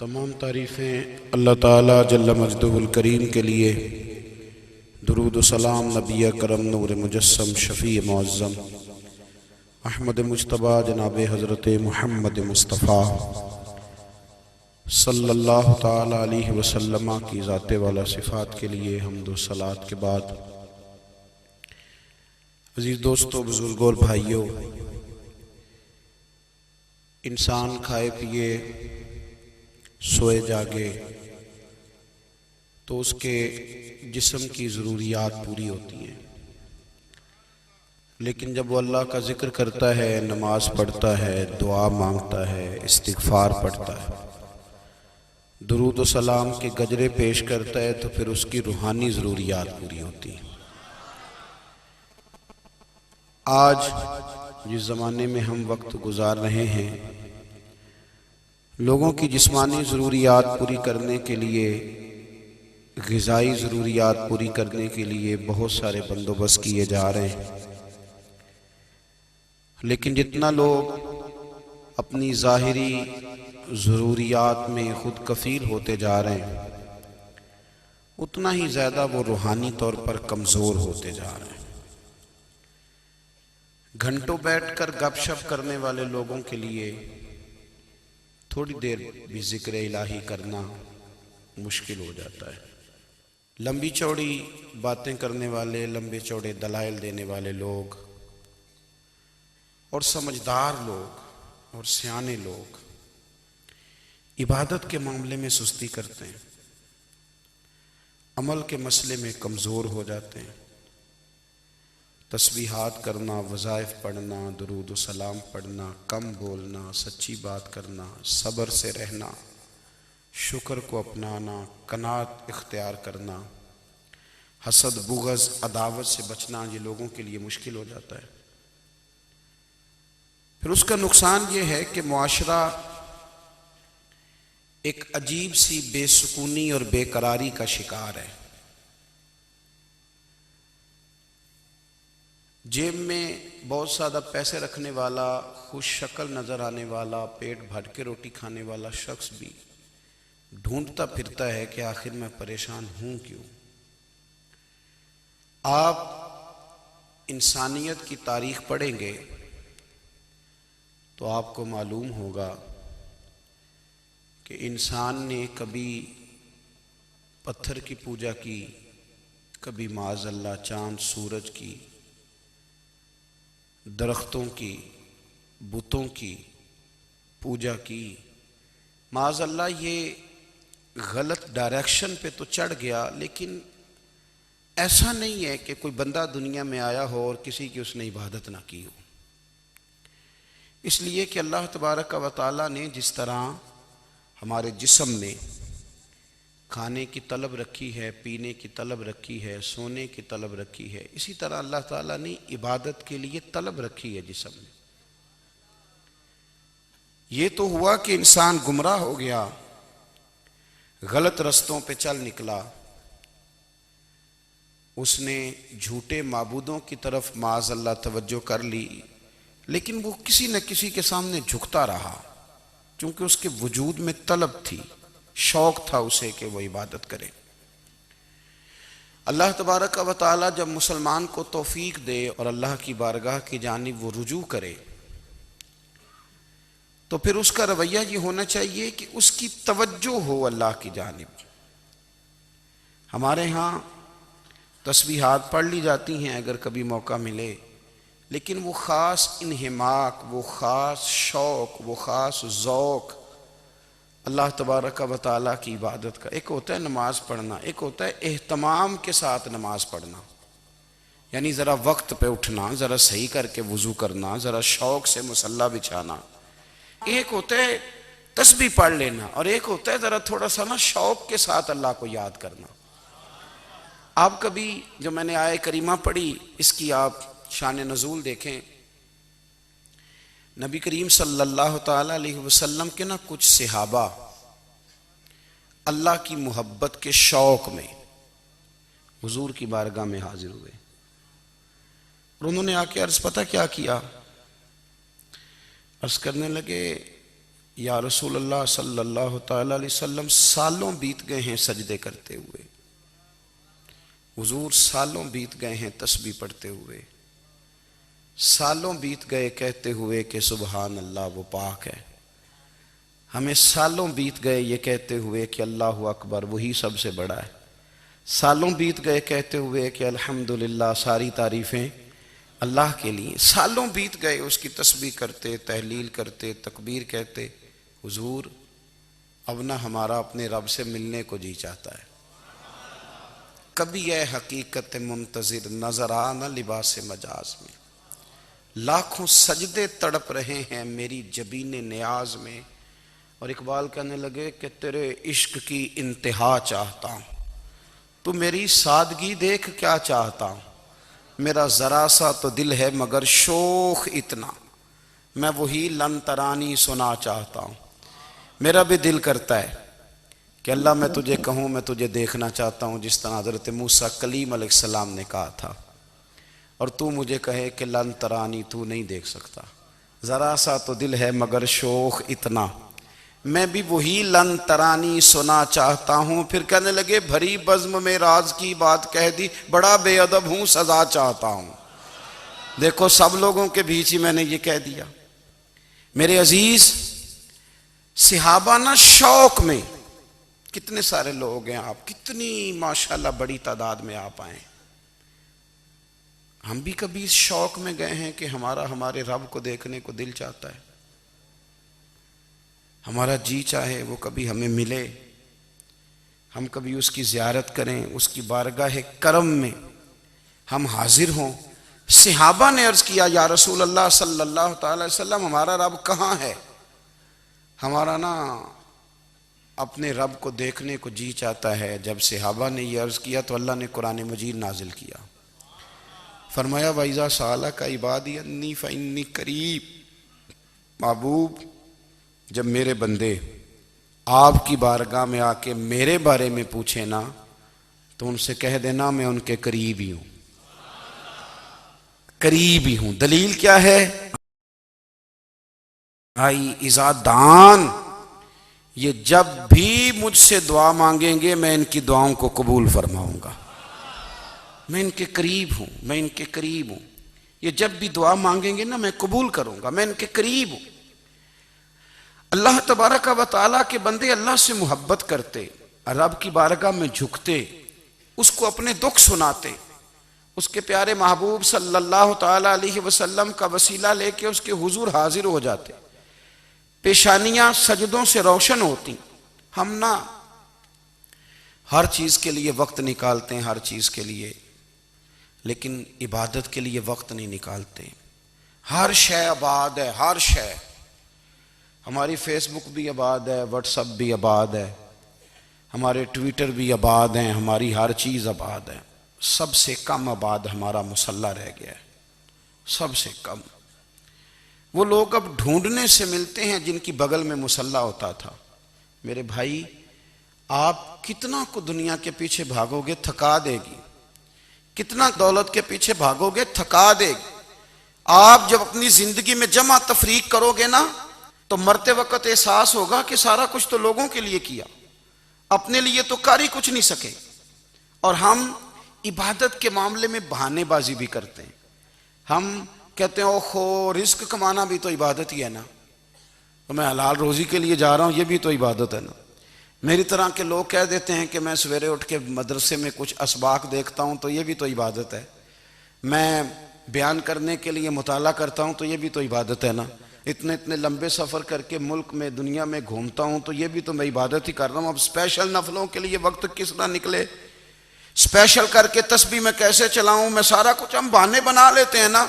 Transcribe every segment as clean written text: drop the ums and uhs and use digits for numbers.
तमाम तारीफ़ें अल्लाह ताला जल्ल मजदुहुल करीम के लिए। दुरूद व सलाम नबी करम नूर मुजस्सम शफ़ी मुअज़्ज़म अहमद मुज्तबा जनाब हज़रत मुहम्मद मुस्तफ़ा सल्लल्लाहु ताला अलैहि वसल्लम की ज़ाते वाला सिफ़ात के लिए हम्द व सलात के बाद, अज़ीज़ दोस्तों, बुज़ुर्गों और भाइयों, इंसान खाए पिए सोए जागे तो उसके जिस्म की ज़रूरियात पूरी होती हैं। लेकिन जब वो अल्लाह का ज़िक्र करता है, नमाज पढ़ता है, दुआ मांगता है, इस्तिग़फ़ार पढ़ता है, दुरूद व सलाम के गजरे पेश करता है, तो फिर उसकी रूहानी ज़रूरियात पूरी होती हैं। आज जिस ज़माने में हम वक्त गुजार रहे हैं, लोगों की जिस्मानी ज़रूरियात पूरी करने के लिए, ग़िज़ाई ज़रूरियात पूरी करने के लिए बहुत सारे बंदोबस्त किए जा रहे हैं। लेकिन जितना लोग अपनी ज़ाहिरी ज़रूरियात में ख़ुद कफ़ील होते जा रहे हैं, उतना ही ज़्यादा वो रूहानी तौर पर कमज़ोर होते जा रहे हैं। घंटों बैठकर गपशप करने वाले लोगों के लिए थोड़ी देर भी ज़िक्र इलाही करना मुश्किल हो जाता है। लंबी चौड़ी बातें करने वाले, लंबे चौड़े दलाइल देने वाले लोग और समझदार लोग और सियाने लोग इबादत के मामले में सुस्ती करते हैं, अमल के मसले में कमज़ोर हो जाते हैं। तस्बीहात करना, वज़ाइफ पढ़ना, दुरूद व सलाम पढ़ना, कम बोलना, सच्ची बात करना, सब्र से रहना, शुक्र को अपनाना, कनात इख्तियार करना, हसद, बुग़ज़, अदावत से बचना, ये लोगों के लिए मुश्किल हो जाता है। फिर उसका नुकसान ये है कि मुआशरा एक अजीब सी बेसुकूनी और बेकरारी का शिकार है। जेब में बहुत ज़्यादा पैसे रखने वाला, खुश शक्ल नज़र आने वाला, पेट भर के रोटी खाने वाला शख्स भी ढूंढता फिरता है कि आखिर मैं परेशान हूँ क्यों। आप इंसानियत की तारीख़ पढ़ेंगे तो आपको मालूम होगा कि इंसान ने कभी पत्थर की पूजा की, कभी माज़अल्लाह चाँद सूरज की, दरख्तों की, बुतों की पूजा की। माज़अल्लाह ये गलत डायरेक्शन पे तो चढ़ गया, लेकिन ऐसा नहीं है कि कोई बंदा दुनिया में आया हो और किसी की उसने इबादत ना की हो। इसलिए कि अल्लाह तबारक व तआला ने जिस तरह हमारे जिस्म में खाने की तलब रखी है, पीने की तलब रखी है, सोने की तलब रखी है, इसी तरह अल्लाह ताला ने इबादत के लिए तलब रखी है जिस्म में। ये तो हुआ कि इंसान गुमराह हो गया, गलत रस्तों पे चल निकला, उसने झूठे माबूदों की तरफ माज़अल्लाह तवज्जो कर ली, लेकिन वो किसी न किसी के सामने झुकता रहा, क्योंकि उसके वजूद में तलब थी, शौक था उसे कि वो इबादत करे। अल्लाह तबारक व तआला जब मुसलमान को तौफीक दे और अल्लाह की बारगाह की जानिब वो रुजू करे, तो फिर उसका रवैया ये होना चाहिए कि उसकी तवज्जो हो अल्लाह की जानिब। हमारे यहाँ तस्बीहात पढ़ ली जाती हैं अगर कभी मौका मिले, लेकिन वो ख़ास इन्हिमाक, वो ख़ास शौक़, वो ख़ास ज़ौक़ अल्लाह तबारक व तआला की इबादत का। एक होता है नमाज पढ़ना, एक होता है एहतमाम के साथ नमाज पढ़ना, यानी ज़रा वक्त पे उठना, ज़रा सही करके वज़ू करना, ज़रा शौक़ से मुसल्ला बिछाना। एक होता है तस्बीह पढ़ लेना, और एक होता है ज़रा थोड़ा सा ना शौक़ के साथ अल्लाह को याद करना। आप कभी जो मैंने आय करीमा पढ़ी, इसकी आप शान नज़ूल देखें। नबी करीम सल्लल्लाहु ताला अलैहि वसल्लम के ना कुछ सहाबा अल्लाह की मोहब्बत के शौक़ में हुजूर की बारगाह में हाजिर हुए, और उन्होंने आके अर्ज़ पता क्या किया, अर्ज़ करने लगे, या रसूल अल्लाह सल्लल्लाहु तआला अलैहि वसल्लम, सालों बीत गए हैं सजदे करते हुए, हुजूर सालों बीत गए हैं तस्बीह पढ़ते हुए, सालों बीत गए कहते हुए कि सुबहान अल्लाह वो पाक है। हमें सालों बीत गए ये कहते हुए कि अल्लाहु अकबर वही सबसे बड़ा है। सालों बीत गए कहते हुए कि अल्हम्दुलिल्लाह सारी तारीफ़ें अल्लाह के लिए। सालों बीत गए उसकी तस्बीह करते, तहलील करते, तकबीर कहते। हुजूर अब ना हमारा अपने रब से मिलने को जी चाहता है। कभी यह हकीकत मुंतज़िर नजर आ न लिबास मजाज में, लाखों सजदे तड़प रहे हैं मेरी जबीने नियाज में। और इकबाल कहने लगे कि तेरे इश्क की इंतहा चाहता हूँ, तू मेरी सादगी देख क्या चाहता हूँ। मेरा ज़रा सा तो दिल है मगर शोख इतना, मैं वही लन तरानी सुना चाहता हूँ। मेरा भी दिल करता है कि अल्लाह मैं तुझे कहूँ मैं तुझे देखना चाहता हूँ, जिस तरह हज़रत मूसा कलीम अलैहिस्सलाम ने कहा था, और तू मुझे कहे कि लन तरानी तू नहीं देख सकता। ज़रा सा तो दिल है मगर शोख इतना, मैं भी वही लन तरानी सुना चाहता हूँ। फिर कहने लगे भरी बज़्म में राज की बात कह दी, बड़ा बेअदब हूँ सजा चाहता हूँ। देखो सब लोगों के बीच ही मैंने ये कह दिया। मेरे अजीज सहाबा ना शौक में, कितने सारे लोग हैं आप, कितनी माशाल्लाह बड़ी तादाद में आप आए। हम भी कभी इस शौक में गए हैं कि हमारे रब को देखने को दिल चाहता है, हमारा जी चाहे वो कभी हमें मिले, हम कभी उसकी ज़ियारत करें, उसकी बारगाह करम में हम हाजिर हों। सहाबा ने अर्ज़ किया या रसूल अल्लाह सल्लल्लाहु अलैहि वसल्लम हमारा रब कहाँ है। हमारा ना अपने रब को देखने को जी चाहता है। जब सहाबा ने यह अर्ज़ किया तो अल्लाह ने कुरान मजीद नाजिल किया, फरमाया वइज़ा सालका इबादी अन्नी फ़इन्नी करीब। महबूब जब मेरे बंदे आपकी बारगाह में आके मेरे बारे में पूछे ना, तो उनसे कह देना मैं उनके करीब ही हूं, करीब ही हूं। दलील क्या है? आई इज़ादान, ये जब भी मुझसे दुआ मांगेंगे मैं इनकी दुआओं को कबूल फरमाऊंगा। मैं इनके करीब हूं, मैं इनके करीब हूं। ये जब भी दुआ मांगेंगे ना मैं कबूल करूंगा, मैं इनके करीब हूं। अल्लाह तबारक व तआला के बंदे अल्लाह से मोहब्बत करते, रब की बारगाह में झुकते, उसको अपने दुख सुनाते, उसके प्यारे महबूब सल्लल्लाहु तआला अलैहि वसल्लम का वसीला लेके उसके हुजूर हाजिर हो जाते, पेशानियां सजदों से रोशन होती। हम ना हर चीज के लिए वक्त निकालते हैं, हर चीज के लिए, लेकिन इबादत के लिए वक्त नहीं निकालते। हर शय आबाद है, हर शय। हमारी फेसबुक भी आबाद है, व्हाट्सअप भी आबाद है, हमारे ट्विटर भी आबाद हैं, हमारी हर चीज़ आबाद है। सबसे कम आबाद हमारा मुसल्ला रह गया है, सबसे कम। वो लोग अब ढूंढने से मिलते हैं जिनकी बगल में मुसल्ला होता था। मेरे भाई आप कितना को दुनिया के पीछे भागोगे थका देगी, कितना दौलत के पीछे भागोगे थका देगी। आप जब अपनी जिंदगी में जमा तफरीक करोगे ना, तो मरते वक्त एहसास होगा कि सारा कुछ तो लोगों के लिए किया, अपने लिए तो कर ही कुछ नहीं सके। और हम इबादत के मामले में बहानेबाजी भी करते हैं। हम कहते हैं ओहो रिस्क कमाना भी तो इबादत ही है ना, तो मैं हलाल रोजी के लिए जा रहा हूं, ये भी तो इबादत है ना। मेरी तरह के लोग कह देते हैं कि मैं सवेरे उठ के मदरसे में कुछ असबाक देखता हूं, तो ये भी तो इबादत है। मैं बयान करने के लिए मुताला करता हूं, तो ये भी तो इबादत है ना। इतने इतने लंबे सफ़र करके मुल्क में दुनिया में घूमता हूँ, तो ये भी तो मैं इबादत ही कर रहा हूँ। अब स्पेशल नफलों के लिए वक्त किस तरह निकले, स्पेशल करके तस्बीह मैं कैसे चलाऊँ, मैं सारा कुछ हम बहाने बना लेते हैं ना।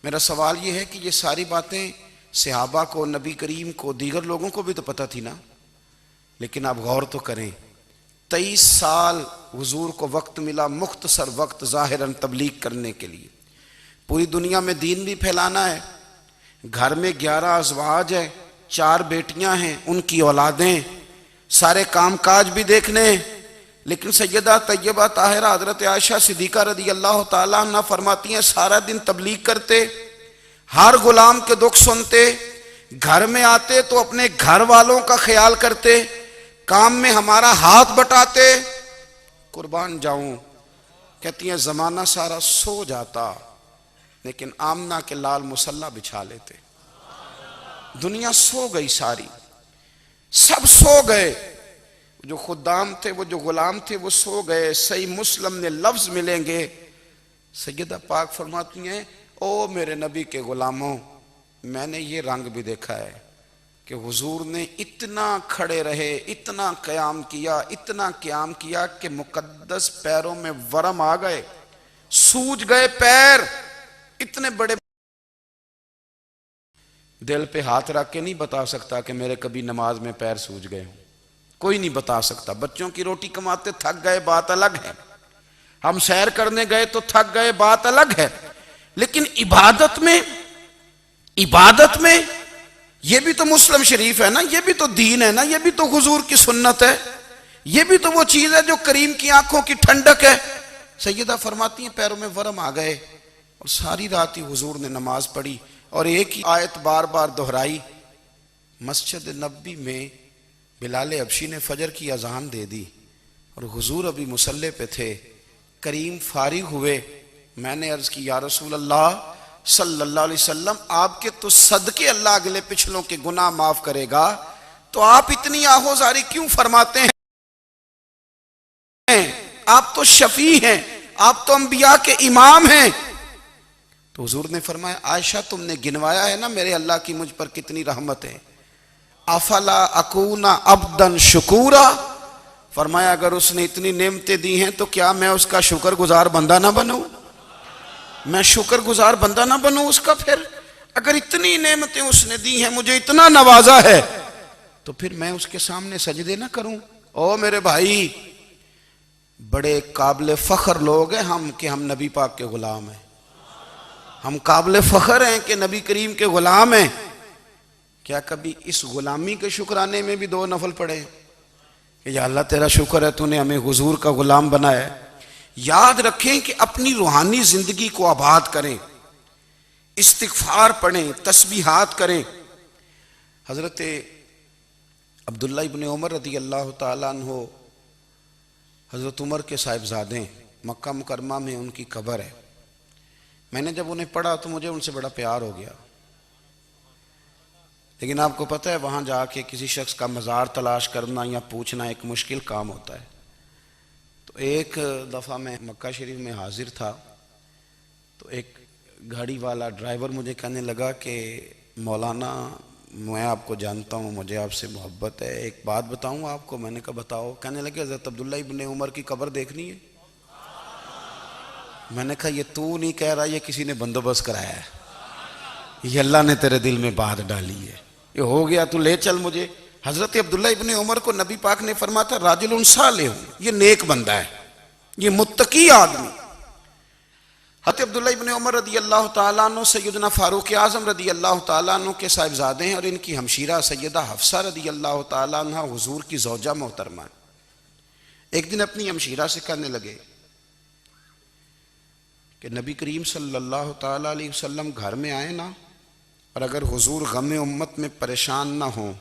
मेरा सवाल ये है कि ये सारी बातें सहाबा को, नबी करीम को, दीगर लोगों को भी तो पता थी ना। लेकिन आप गौर तो करें, 23 साल हुजूर को वक्त मिला, मुख्तसर वक्त ज़ाहिरन तबलीग करने के लिए। पूरी दुनिया में दीन भी फैलाना है। घर में 11 अज़वाज है, 4 बेटियां हैं, उनकी औलादें, सारे कामकाज भी देखने। लेकिन सैयदा तैयबा ताहिरा हज़रत आयशा सिद्दीक़ा रज़ी अल्लाह ताला अन्हा फरमाती हैं सारा दिन तबलीग करते, हर गुलाम के दुख सुनते, घर में आते तो अपने घर वालों का ख्याल करते, काम में हमारा हाथ बटाते। कुर्बान जाऊं, कहती हैं जमाना सारा सो जाता लेकिन आमना के लाल मुसल्ला बिछा लेते। दुनिया सो गई सारी, सब सो गए, जो खुदाम थे, वो जो गुलाम थे, वो सो गए। सही मुस्लिम में लफ्ज मिलेंगे, सैयदा पाक फरमाती हैं, ओ मेरे नबी के गुलामों, मैंने ये रंग भी देखा है कि हुजूर ने इतना खड़े रहे, इतना क़याम किया, इतना क़याम किया कि मुकद्दस पैरों में वरम आ गए, सूज गए पैर। इतने बड़े दिल पे हाथ रख के नहीं बता सकता कि मेरे कभी नमाज में पैर सूज गए हों, कोई नहीं बता सकता। बच्चों की रोटी कमाते थक गए, बात अलग है। हम सैर करने गए तो थक गए, बात अलग है। लेकिन इबादत में ये भी तो मुस्लिम शरीफ है ना, ये भी तो दीन है ना, ये भी तो हुजूर की सुन्नत है, ये भी तो वो चीज है जो करीम की आंखों की ठंडक है। सैयदा फरमाती हैं पैरों में वरम आ गए और सारी रात ही हुजूर ने नमाज पढ़ी और एक ही आयत बार बार दोहराई। मस्जिद नबी में बिलाल हबशी ने फजर की अजान दे दी और हुजूर अभी मुसल्ले पे थे। करीम फारिग हुए, मैंने अर्ज की या रसूल अल्लाह सल्लल्लाहु अलैहि वसल्लम, आपके तो सदके अल्लाह अगले पिछलों के गुनाह माफ करेगा, तो आप इतनी आहोजारी क्यों फरमाते हैं? आप तो शफी हैं, आप तो अंबिया के इमाम हैं। तो हुजूर ने फरमाया, आयशा तुमने गिनवाया है ना मेरे अल्लाह की मुझ पर कितनी रहमत है। अफला अकूना अब्दन शुकूरा, फरमाया अगर उसने इतनी नेमतें दी हैं तो क्या मैं उसका शुक्रगुजार बंदा ना बनूं? मैं शुक्रगुजार बंदा ना बनूं उसका? फिर अगर इतनी नेमतें उसने दी हैं, मुझे इतना नवाजा है, तो फिर मैं उसके सामने सजदे ना करूं? ओ मेरे भाई, बड़े काबिल फख्र लोग हैं हम कि हम नबी पाक के गुलाम हैं। हम काबिल फख्र हैं कि नबी करीम के गुलाम हैं। क्या कभी इस गुलामी के शुक्राने में भी 2 नफल पढ़े कि या अल्लाह तेरा शुक्र है तूने हमें हुजूर का गुलाम बनाया? याद रखें कि अपनी रूहानी जिंदगी को आबाद करें, इस्तिगफार पढ़ें, तस्बीहात करें। हजरत अब्दुल्ला इब्ने उमर रदी अल्लाह ताला अन्हो, हजरत उमर के साहिबजादे, मक्का मुकरमा में उनकी कब्र है। मैंने जब उन्हें पढ़ा तो मुझे उनसे बड़ा प्यार हो गया। लेकिन आपको पता है वहाँ जाके किसी शख्स का मज़ार तलाश करना या पूछना एक मुश्किल काम होता है। तो एक दफ़ा मैं मक्का शरीफ में हाजिर था, तो एक गाड़ी वाला ड्राइवर मुझे कहने लगा कि मौलाना मैं आपको जानता हूँ, मुझे आपसे मोहब्बत है, एक बात बताऊँ आपको? मैंने कहा बताओ। कहने लगे हज़रत अब्दुल्ला इब्ने उमर की कब्र देखनी है। मैंने कहा ये तू नहीं कह रहा, ये किसी ने बंदोबस्त कराया है, ये अल्लाह ने तेरे दिल में बात डाली है, ये हो गया तू ले चल मुझे। हजरत अब्दुल्ला इब्ने उमर को नबी पाक ने फरमाया था राजुलुन सालिह, ये नेक बंदा है, ये मुत्तकी आदमी। हजरत अब्दुल्ला इब्ने उमर रदी अल्लाह ताला अन्हु सैयदना फारूक आज़म रदी अल्लाह ताला अन्हु के साहिबजादे हैं और इनकी हमशीरा सैयदा हफ्सा रदी अल्लाह ताला अन्हा हुजूर की ज़ौजा मोहतरमा। एक दिन अपनी हमशीरा से कहने लगे कि नबी करीम सल्लल्लाहु ताला अलैहि वसल्लम घर में आए ना, और अगर हुजूर गम उम्मत में परेशान ना हो,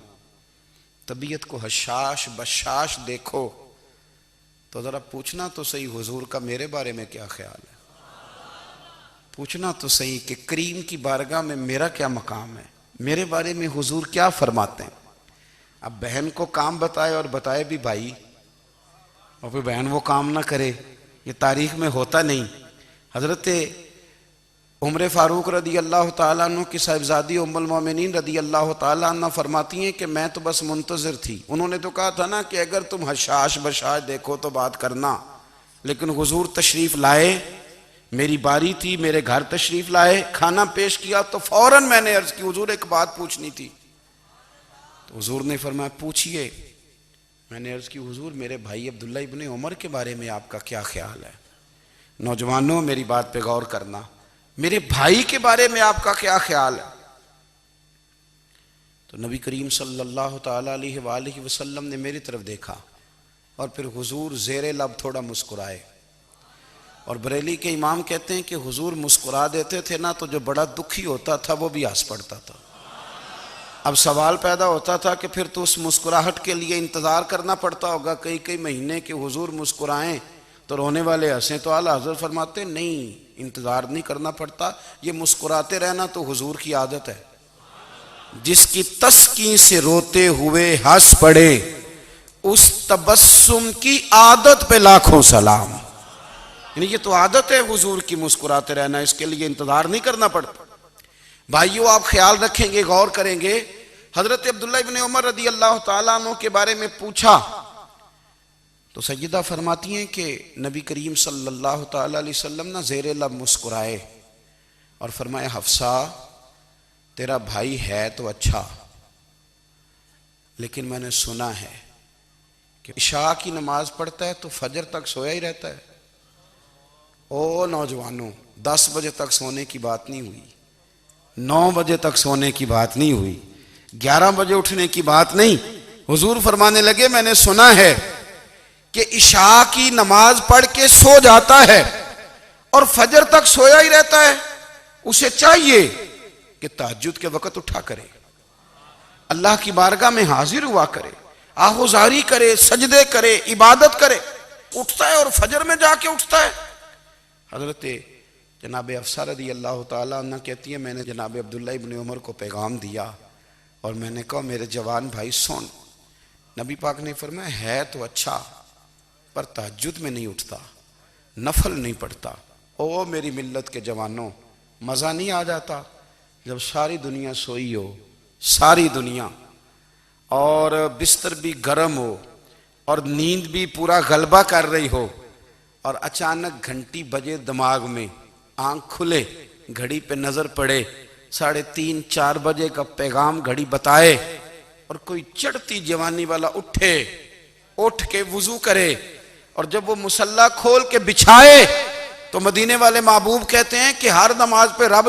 तबीयत को हशाश बशाश देखो, तो ज़रा पूछना तो सही हुजूर का मेरे बारे में क्या ख्याल है। पूछना तो सही कि करीम की बारगाह में मेरा क्या मकाम है, मेरे बारे में हुजूर क्या फरमाते हैं। अब बहन को काम बताए और बताए भी भाई, और फिर बहन वो काम ना करे, ये तारीख में होता नहीं। हज़रत उमर फारूक रदी अल्लाह ताला अन्हु की साहिबजादी उम्मुल मोमिनीन रदी अल्लाह ताला अन्हा फरमाती हैं कि मैं तो बस मुंतज़िर थी। उन्होंने तो कहा था ना कि अगर तुम हशाश बशाश देखो तो बात करना, लेकिन हुजूर तशरीफ़ लाए, मेरी बारी थी, मेरे घर तशरीफ़ लाए, खाना पेश किया तो फ़ौरन मैंने अर्ज़ की हुजूर एक बात पूछनी थी। तो हुजूर ने फरमाया पूछिए। मैंने अर्ज़ की हुजूर मेरे भाई अब्दुल्ला इब्ने उमर के बारे में आपका क्या ख्याल है? नौजवानों मेरी बात पे गौर करना, मेरे भाई के बारे में आपका क्या ख्याल है? तो नबी करीम सल्लल्लाहु ताला अलैहि वसल्लम ने मेरी तरफ देखा और फिर हुजूर ज़ेरे लब थोड़ा मुस्कुराए। और बरेली के इमाम कहते हैं कि हुजूर मुस्कुरा देते थे ना तो जो बड़ा दुखी होता था वो भी हंस पड़ता था। अब सवाल पैदा होता था कि फिर तो उस मुस्कुराहट के लिए इंतज़ार करना पड़ता होगा, कई कई महीने के हुजूर मुस्कुराएं तो रोने वाले हंसें। तो आला हज़रत फरमाते नहीं, इंतज़ार नहीं करना पड़ता, ये मुस्कुराते रहना तो हुजूर की आदत है। जिसकी तस्कीन से रोते हुए हंस पड़े, उस तबस्सुम की आदत पे लाखों सलाम। यानी ये तो आदत है हुजूर की मुस्कुराते रहना, इसके लिए इंतज़ार नहीं करना पड़ता। भाइयों, आप ख्याल रखेंगे, गौर करेंगे, हजरत अब्दुल्लाह इब्न उमर रदी अल्लाह तआला अन्हु के बारे में पूछा तो सैयदा फरमाती हैं कि नबी करीम सल्लल्लाहु तआला अलैहि वसल्लम ना ज़ेरे लब मुस्कुराए और फरमाया, हफ्सा तेरा भाई है तो अच्छा, लेकिन मैंने सुना है कि इशा की नमाज पढ़ता है तो फजर तक सोया ही रहता है। ओ नौजवानों, 10 बजे तक सोने की बात नहीं हुई, 9 बजे तक सोने की बात नहीं हुई, 11 बजे उठने की बात नहीं। हुजूर फरमाने लगे, मैंने सुना है कि इशा की नमाज पढ़ के सो जाता है और फजर तक सोया ही रहता है। उसे चाहिए कि तहज्जुद के वक्त उठा करे, अल्लाह की बारगाह में हाजिर हुआ करे, आहुजारी करे, सजदे करे, इबादत करे। उठता है और फजर में जाके उठता है। हजरत जनाब हफ्सा रज़ी अल्लाह तआला अन्हा कहती है, मैंने जनाब अब्दुल्ला इब्न उमर को पैगाम दिया और मैंने कहा, मेरे जवान भाई सुन। नबी पाक ने फरमाया, है तो अच्छा पर तहज्जुद में नहीं उठता, नफल नहीं पढ़ता। ओ मेरी मिल्लत के जवानों, मज़ा नहीं आ जाता जब सारी दुनिया सोई हो, सारी दुनिया, और बिस्तर भी गर्म हो और नींद भी पूरा गलबा कर रही हो, और अचानक घंटी बजे दिमाग में, आंख खुले, घड़ी पे नजर पड़े, 3:30 4 बजे का पैगाम घड़ी बताए, और कोई चढ़ती जवानी वाला उठे, उठ के वुजू करे, और जब वो मुसल्ला खोल के बिछाए तो मदीने वाले महबूब कहते हैं कि हर नमाज पे रब